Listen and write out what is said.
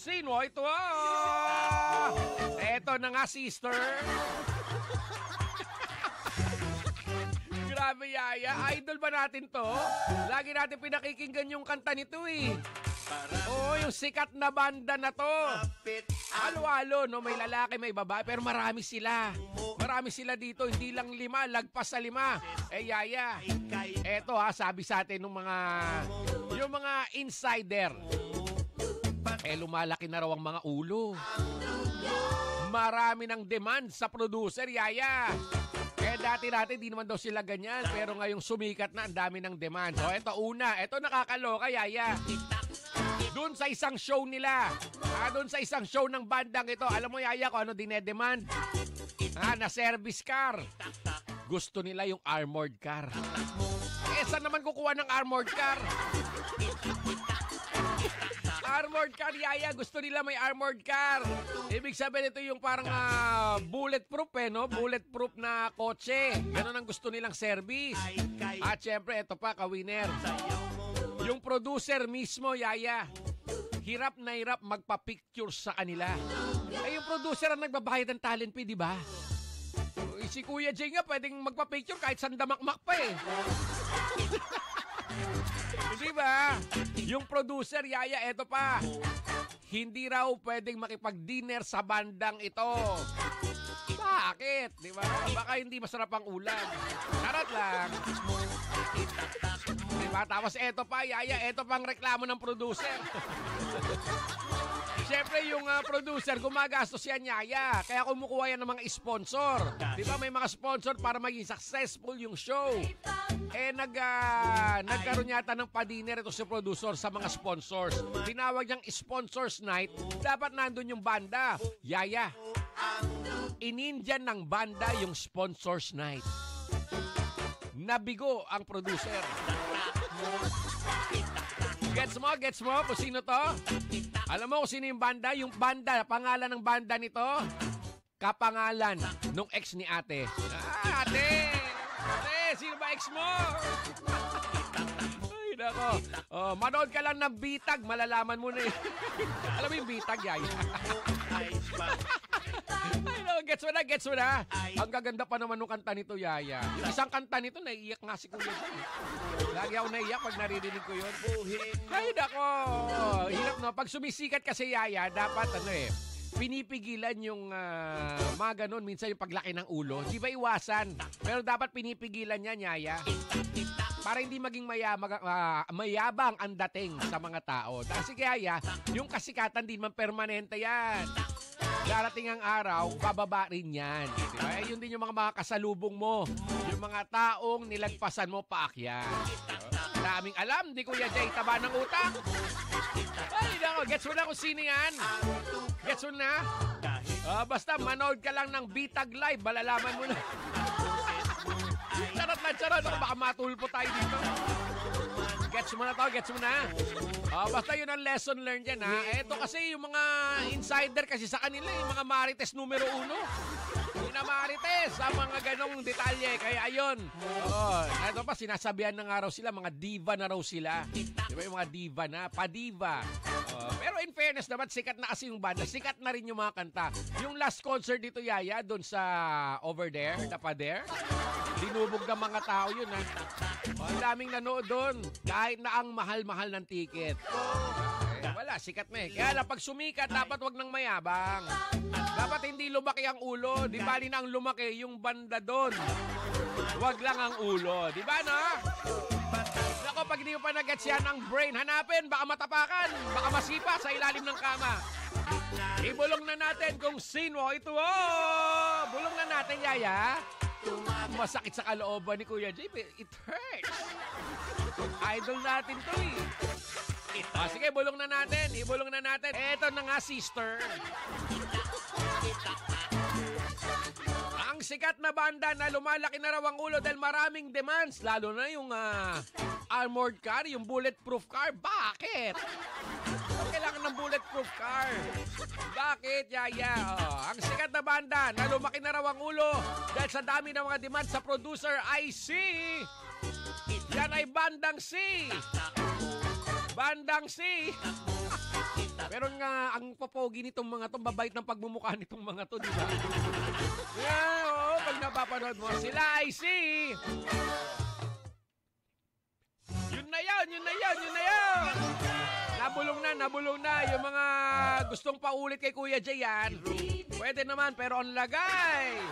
sino ito? Eto na nga, sister. Grabe, Yaya. Idol ba natin to? Lagi natin pinakikinggan yung kanta nito eh. Oo, yung sikat na banda na to. Halo-halo, no? May lalaki, may babae, pero marami sila. Marami sila dito, hindi lang 5, lagpas sa 5. Yaya, eto sabi sa atin yung mga insider. Lumalaki na raw ang mga ulo. Marami ng demand sa producer, Yaya. Dati di naman daw sila ganyan, pero ngayong sumikat na, ang dami ng demand. So, eto nakakaloka, Yaya. Doon sa isang show nila, doon sa isang show ng bandang ito, alam mo, Yaya, kung ano dinedemand? Na service car. Gusto nila yung armored car. Saan naman kukuha ng armored car? Armored car, Yaya. Gusto nila may armored car. Ibig sabihin, ito yung parang bulletproof, no? Bulletproof na kotse. Ganun ang gusto nilang service. At syempre, ito pa, ka-winner. Yung producer mismo, Yaya, hirap na hirap magpa-picture sa kanila. Yung producer ang nagbabayad ng talent fee, di ba? Si Kuya Jay nga pwedeng magpa-picture kahit sandamakmak pa eh. Di ba? Yung producer, Yaya, eto pa. Hindi raw pwedeng makipag-dinner sa bandang ito. Bakit? Di ba? Baka hindi masarap ang ulam. Charot lang. Diba? Tapos eto pa, Yaya, eto pang reklamo ng producer. Siyempre, yung producer, gumagastos yan, Yaya. Kaya kumukuha yan ng mga sponsor. Diba? May mga sponsor para maging successful yung show. Nagkaroon yata ng pa-dinner ito si producer sa mga sponsors. Tinawag niyang sponsors night. Dapat nandun yung banda. Yaya, inindyan ng banda yung sponsors night. Nabigo ang producer. Gets mo? Kung sino to? Alam mo kung sino yung banda? Yung banda, pangalan ng banda nito, kapangalan nung ex ni ate. Ate! Sino ba ex mo? Ay, nako. Manood ka lang ng bitag, malalaman mo na eh. Alam mo yung bitag, Yaya? Ay, no, gets mo na. Ang gaganda pa naman nung kanta nito, Yaya. Yung isang kanta nito, naiiyak nga si Kuya Jay. Lagi ako naiiyak pag naririnig ko yun. Ay, nako. Hirap, no? Pag sumisikat kasi, Yaya, dapat pinipigilan yung mga ganun. Minsan yung paglaki ng ulo. Di ba iwasan? Pero dapat pinipigilan yan, Yaya. Para hindi maging mayabang ang dating sa mga tao. Kasi kaya, yung kasikatan din man permanente yan. Darating ang araw, bababa rin yan. Diba? Yun din yung mga kasalubong mo. Yung mga taong nilagpasan mo paakyat. Daming alam, di Kuya Jay, taba ng utak. Ay, nako, gets mo na kung sino yan? Gets mo na? Basta manood ka lang ng Bitag Live, malalaman mo na. Charot. Baka matulpo tayo dito. Gets mo na to, gets mo na. Basta yun ang lesson learned yan, ha. Ito kasi yung mga insider kasi sa kanila, yung mga marites numero 1. Yung na marites sa mga ganong detalye. Kaya ayun. Ito pa, sinasabihan na nga raw sila, mga diva na raw sila. Di ba yung mga diva na? Padiva. Pero in fairness naman, sikat na kasi yung banda. Sikat na rin yung mga kanta. Yung last concert dito, Yaya, doon sa Over There, Dapader. Dinubog ng mga tao yun, ha. Ang daming nanood doon. Kahit na ang mahal-mahal ng ticket. Wala, sikat na eh. Kaya lang, pag sumikat, dapat wag nang mayabang. Dapat hindi lumaki ang ulo. Di bali na ang lumaki yung banda doon. Wag lang ang ulo. Di ba, no? Nako, pag hindi mo pa nag-gets yan ang brain, hanapin, baka matapakan, baka masipa sa ilalim ng kama. Ibulong na natin kung sino ito. Bulong na natin, Yaya. Masakit sa kalooban ni Kuya Jay. It hurts. Idol natin to eh. Sige, ibulong na natin. Eto na nga, sister. Ang sikat na banda na lumalaki na raw ang ulo dahil maraming demands. Lalo na yung armored car, yung bulletproof car. Bakit? Kailangan ng bulletproof car. Bakit, Yaya? Ang sikat na banda na lumaki na raw ang ulo dahil sa dami ng mga demand sa producer ay yan ay Bandang C. Pero nga, ang popogi nitong mga to, babait ng pagmumukha nitong mga to, di ba? Yeah, oo, pag napapanood mo, sila ay si... Yun na yun! Nabulong na. Yung mga gustong paulit kay Kuya Jay yan, pwede naman, pero ang lagay.